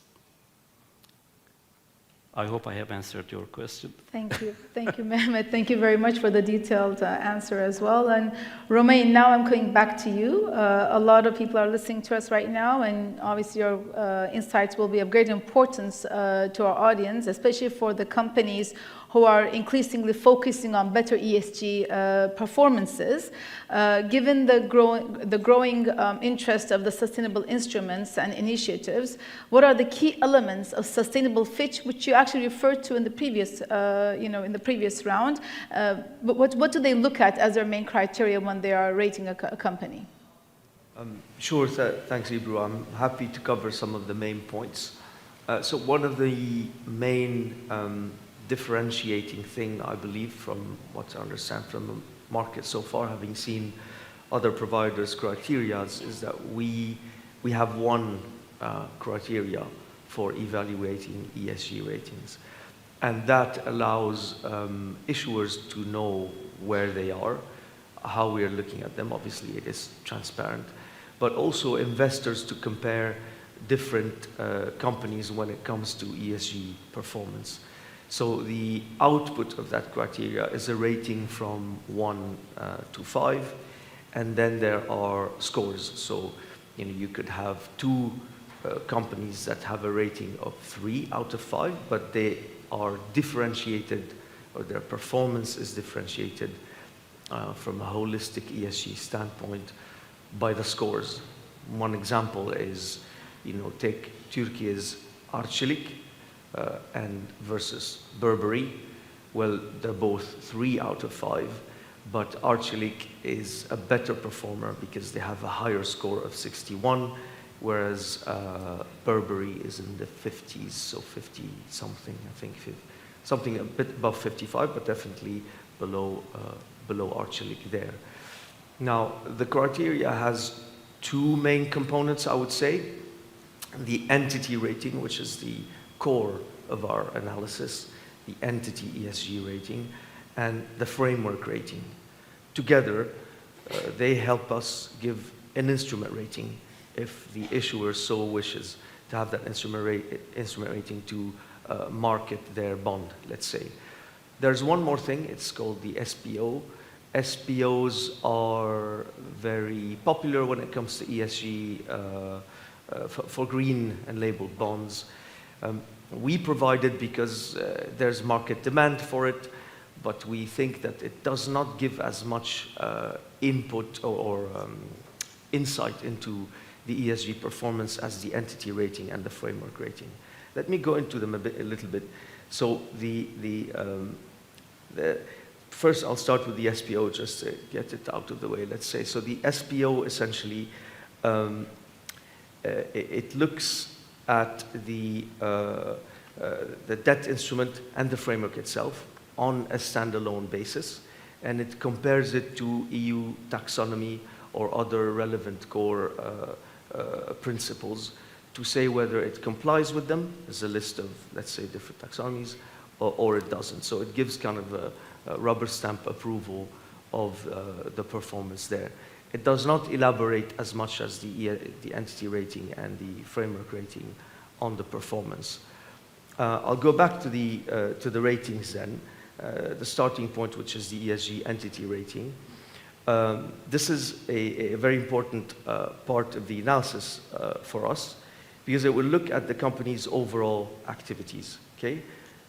I hope I have answered your question. Thank you, Mehmet. Thank you very much for the detailed answer as well. And Romain, now I'm coming back to you. A lot of people are listening to us right now, and obviously your insights will be of great importance to our audience, especially for the companies who are increasingly focusing on better ESG performances. Given the growing interest of the sustainable instruments and initiatives, what are the key elements of sustainable fit, which you actually referred to in the previous, in the previous round? But what do they look at as their main criteria when they are rating a company? Sure, thanks, Ebru. I'm happy to cover some of the main points. So one of the main differentiating thing, I believe, from what I understand from the market so far, having seen other providers' criteria, is that we have one criteria for evaluating ESG ratings. And that allows issuers to know where they are, how we are looking at them. Obviously, it is transparent. But also investors to compare different companies when it comes to ESG performance. So the output of that criteria is a rating from 1 to 5, and then there are scores. So you could have two companies that have a rating of 3 out of 5, but they are differentiated, or their performance is differentiated from a holistic ESG standpoint by the scores. One example is, take Turkey's Arçelik and versus Burberry. Well, they're both 3 out of 5, but Arçelik is a better performer because they have a higher score of 61, whereas Burberry is in the 50s, so 50 something, I think, something a bit above 55, but definitely below Arçelik there. Now, the criteria has two main components, I would say. The entity rating, which is the core of our analysis, the entity ESG rating, and the framework rating. Together, they help us give an instrument rating if the issuer so wishes to have that instrument rating to market their bond, let's say. There's one more thing, it's called the SPO. SPOs are very popular when it comes to ESG for green and labeled bonds. We provide it because there's market demand for it, but we think that it does not give as much input or insight into the ESG performance as the entity rating and the framework rating. Let me go into them a little bit. So first I'll start with the SPO just to get it out of the way, let's say. So the SPO essentially, it looks at the debt instrument and the framework itself on a standalone basis, and it compares it to EU taxonomy or other relevant core principles to say whether it complies with them. There's a list of, let's say, different taxonomies, or it doesn't. So it gives kind of a rubber stamp approval of the performance there. It does not elaborate as much as the entity rating and the framework rating on the performance. I'll go back to the ratings then. The starting point, which is the ESG entity rating. This is a very important part of the analysis for us, because it will look at the company's overall activities. Okay,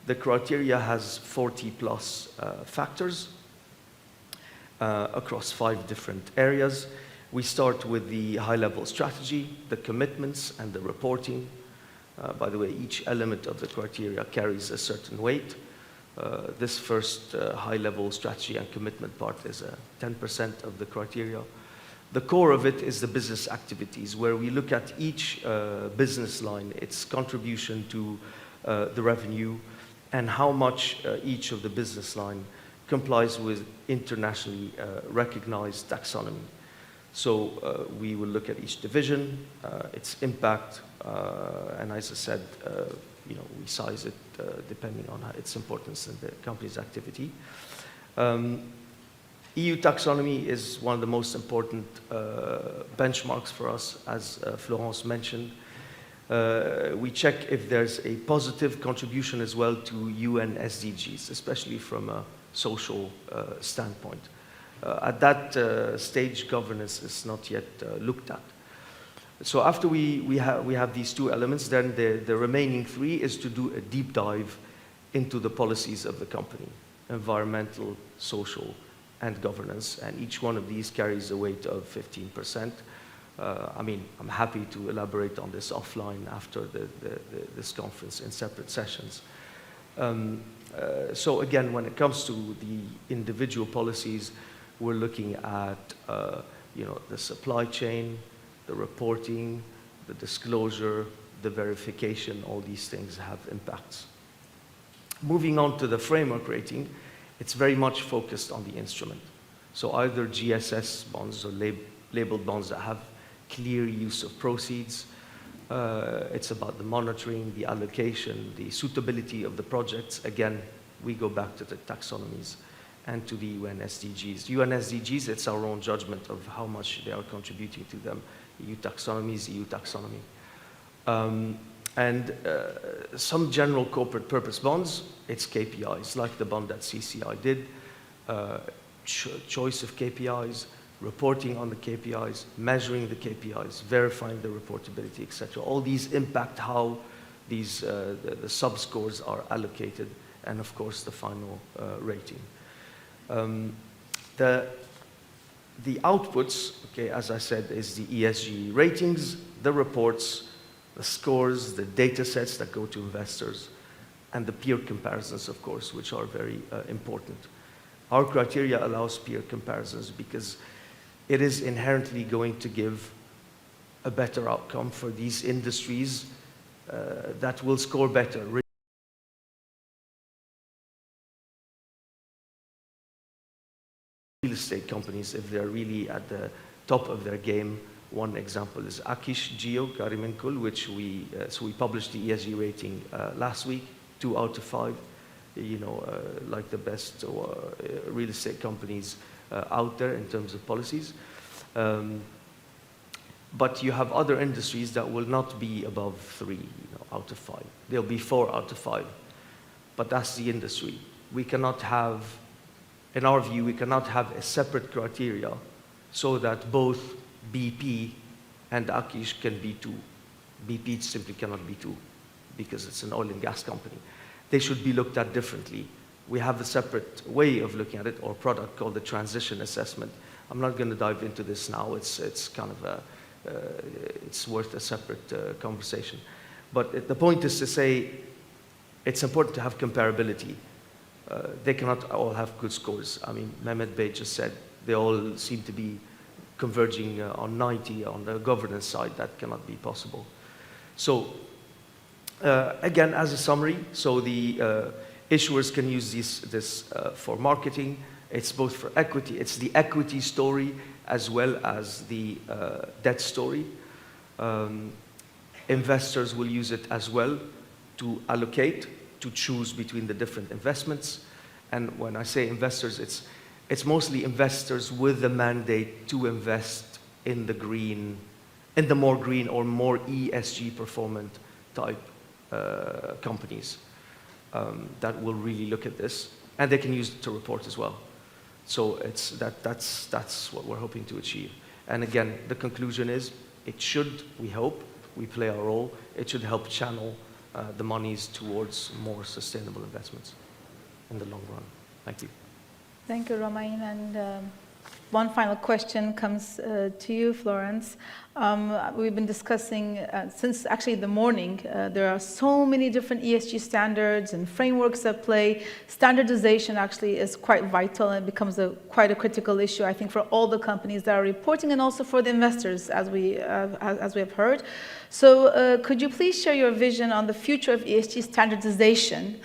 the criteria has 40 plus factors, across 5 different areas. We start with the high-level strategy, the commitments, and the reporting. By the way, each element of the criteria carries a certain weight. This first high-level strategy and commitment part is 10% of the criteria. The core of it is the business activities, where we look at each business line, its contribution to the revenue, and how much each of the business line complies with internationally recognized taxonomy. So we will look at each division, its impact, and as I said, we size it depending on its importance in the company's activity. EU taxonomy is one of the most important benchmarks for us, as Florence mentioned. We check if there's a positive contribution as well to UN SDGs, especially from a social standpoint. At that stage, governance is not yet looked at. So after we have these 2 elements, then the remaining 3 is to do a deep dive into the policies of the company, environmental, social, and governance, and each one of these carries a weight of 15%. I mean, I'm happy to elaborate on this offline after this conference in separate sessions. So again, when it comes to the individual policies, we're looking at the supply chain, the reporting, the disclosure, the verification. All these things have impacts. Moving on to the framework rating, it's very much focused on the instrument. So either GSS bonds or labeled bonds that have clear use of proceeds. It's about the monitoring, the allocation, the suitability of the projects. Again, we go back to the taxonomies and to the UN SDGs. UN SDGs, it's our own judgment of how much they are contributing to them. EU taxonomy is EU taxonomy. And some general corporate purpose bonds, it's KPIs, like the bond that CCI did, choice of KPIs, reporting on the KPIs, measuring the KPIs, verifying the reportability, etc. All these impact how these, the sub-scores are allocated, and of course the final rating. The outputs, okay, as I said, is the ESG ratings, the reports, the scores, the data sets that go to investors, and the peer comparisons, of course, which are very important. Our criteria allows peer comparisons because it is inherently going to give a better outcome for these industries that will score better. Real estate companies, if they're really at the top of their game. One example is Akish Geo Karimenkul, which so we published the ESG rating last week, 2 out of 5, like the best real estate companies out there in terms of policies. But you have other industries that will not be above 3 out of 5. They'll be 4 out of 5. But that's the industry. We cannot have, in our view, we cannot have a separate criteria so that both BP and Akish can be 2. BP simply cannot be 2 because it's an oil and gas company. They should be looked at differently. We have a separate way of looking at it, or product called the transition assessment. I'm not going to dive into this now. It's kind of it's worth a separate conversation. But the point is to say it's important to have comparability. They cannot all have good scores. I mean, Mehmet Bey just said they all seem to be converging on 90 on the governance side. That cannot be possible. So again, as a summary, so the issuers can use this for marketing. It's both for equity. It's the equity story as well as the debt story. Investors will use it as well to allocate, to choose between the different investments. And when I say investors, it's mostly investors with the mandate to invest in the green, in the more green or more ESG performant type companies that will really look at this, and they can use it to report as well. So that's what we're hoping to achieve. And again, the conclusion is it should, we hope, we play our role, it should help channel the monies towards more sustainable investments in the long run. Thank you. Thank you, Romain. And One final question comes to you, Florence. We've been discussing since actually the morning, there are so many different ESG standards and frameworks at play. Standardization actually is quite vital and becomes quite a critical issue, I think, for all the companies that are reporting and also for the investors, as we have heard. So could you please share your vision on the future of ESG standardization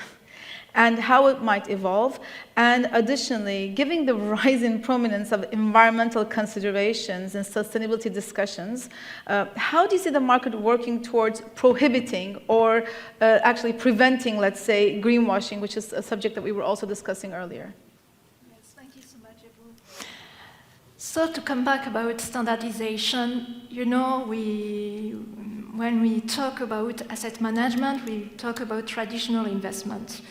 and how it might evolve? And additionally, given the rise in prominence of environmental considerations and sustainability discussions, how do you see the market working towards prohibiting or actually preventing, let's say, greenwashing, which is a subject that we were also discussing earlier? Yes, thank you so much, Ebru. So to come back about standardization, you know, when we talk about asset management, we talk about traditional investment.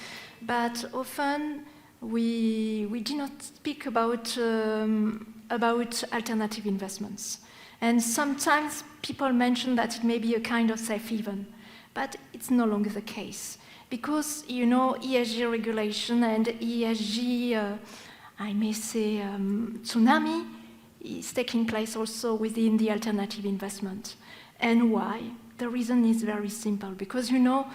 But often we do not speak about alternative investments. And sometimes people mention that it may be a kind of safe haven, but it's no longer the case. Because, you know, ESG regulation and ESG, I may say, tsunami is taking place also within the alternative investment. And why? The reason is very simple, because, you know,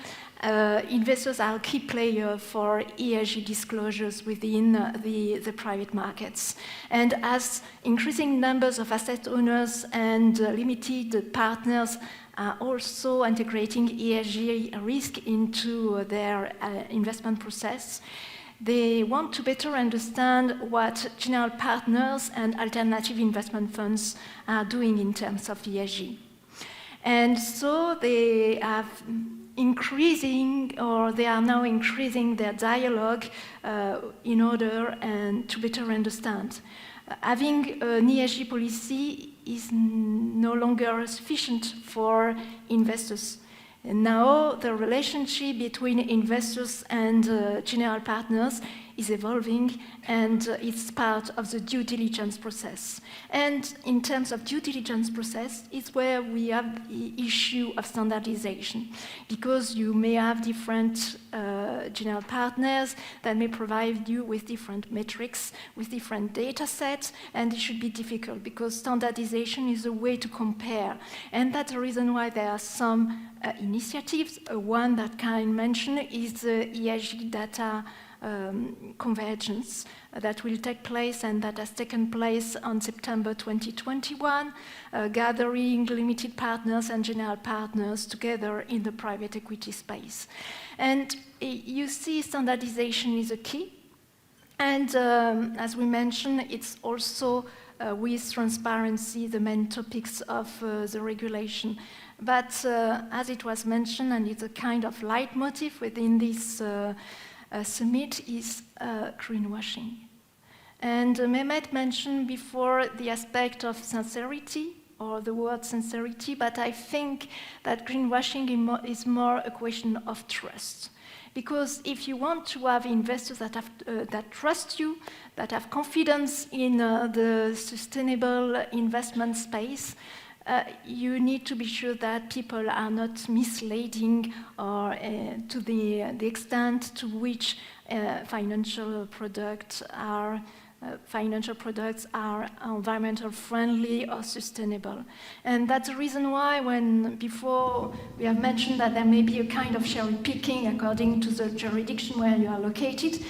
investors are a key player for ESG disclosures within the private markets. And as increasing numbers of asset owners and limited partners are also integrating ESG risk into their investment process, they want to better understand what general partners and alternative investment funds are doing in terms of ESG. And so they have they are now increasing their dialogue in order to better understand. Having an ESG policy is no longer sufficient for investors. And now the relationship between investors and general partners is evolving, and it's part of the due diligence process. And in terms of due diligence process, it's where we have the issue of standardization, because you may have different general partners that may provide you with different metrics, with different data sets, and it should be difficult because standardization is a way to compare. And that's the reason why there are some initiatives. One that Karen mentioned is the ESG data convergence that will take place and that has taken place on September 2021, gathering limited partners and general partners together in the private equity space. And you see, standardization is a key. And as we mentioned, it's also with transparency the main topics of the regulation. But as it was mentioned, and it's a kind of leitmotif within this summit, is greenwashing. And Mehmet mentioned before the aspect of sincerity, or the word sincerity, but I think that greenwashing is more a question of trust. Because if you want to have investors that trust you, that have confidence in the sustainable investment space, you need to be sure that people are not misleading or to the extent to which financial products are environmental friendly or sustainable. And that's the reason why before we have mentioned that there may be a kind of cherry picking according to the jurisdiction where you are located.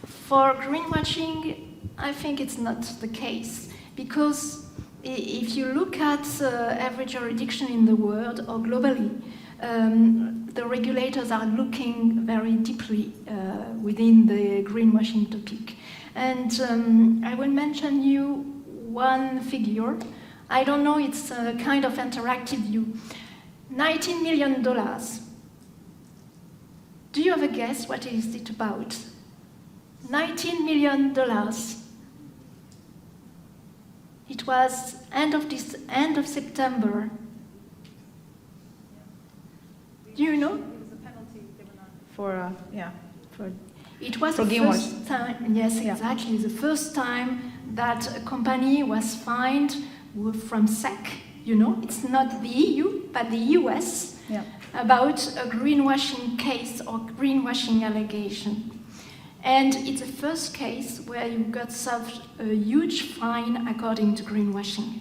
For greenwashing, I think it's not the case, because if you look at every jurisdiction in the world or globally, the regulators are looking very deeply within the greenwashing topic. And I will mention you one figure. I don't know, it's a kind of interactive view. $19 million. Do you have a guess what is it about? $19 million. It was end of September. Do you know? It was a penalty given for It was the first time, yes, exactly, the first time that a company was fined from SEC, you know, it's not the EU, but the US, about a greenwashing case or greenwashing allegation. And it's the first case where you got served a huge fine according to greenwashing.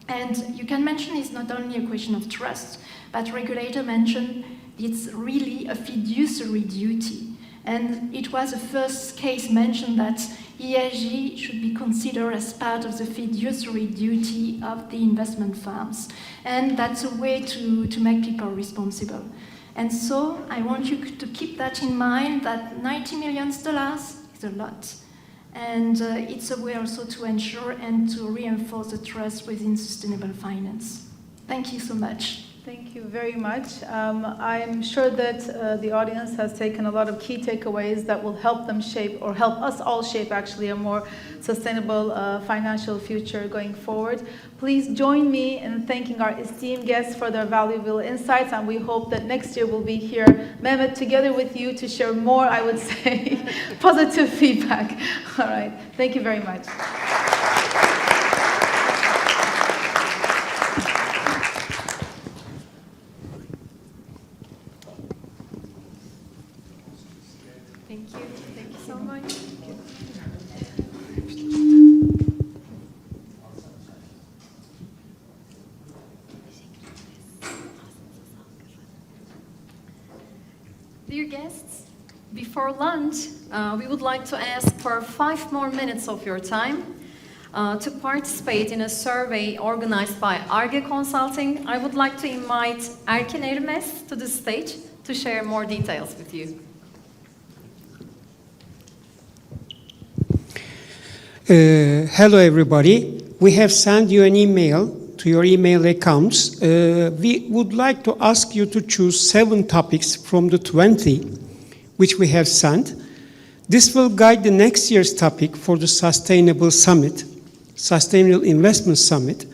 And you can mention it's not only a question of trust, but regulator mentioned it's really a fiduciary duty. And it was the first case mentioned that ESG should be considered as part of the fiduciary duty of the investment firms. And that's a way to make people responsible. And so I want you to keep that in mind, that $90 million is a lot. And it's a way also to ensure and to reinforce the trust within sustainable finance. Thank you so much. Thank you very much. I'm sure that the audience has taken a lot of key takeaways that will help them shape, or help us all shape actually, a more sustainable financial future going forward. Please join me in thanking our esteemed guests for their valuable insights, and we hope that next year we'll be here, Mehmet, together with you to share more, I would say, positive feedback. All right. Thank you very much. Thank you. Thank you so much. Dear guests, before lunch, we would like to ask for 5 more minutes of your time to participate in a survey organized by Arge Consulting. I would like to invite Erkin Erimez to the stage to share more details with you. Hello everybody. We have sent you an email to your email accounts. We would like to ask you to choose 7 topics from the 20 which we have sent. This will guide the next year's topic for the Sustainable Summit, Sustainable Investment Summit.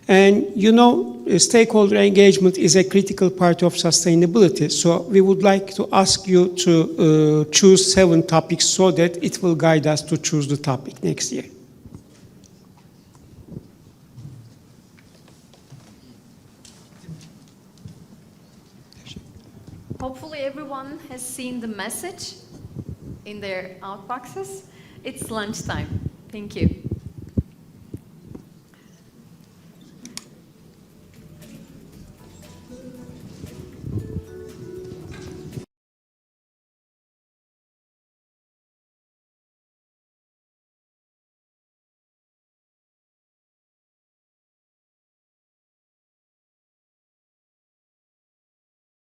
And you know, stakeholder engagement is a critical part of sustainability. So we would like to ask you to choose 7 topics so that it will guide us to choose the topic next year. Hopefully everyone has seen the message in their outboxes. It's lunchtime. Thank you.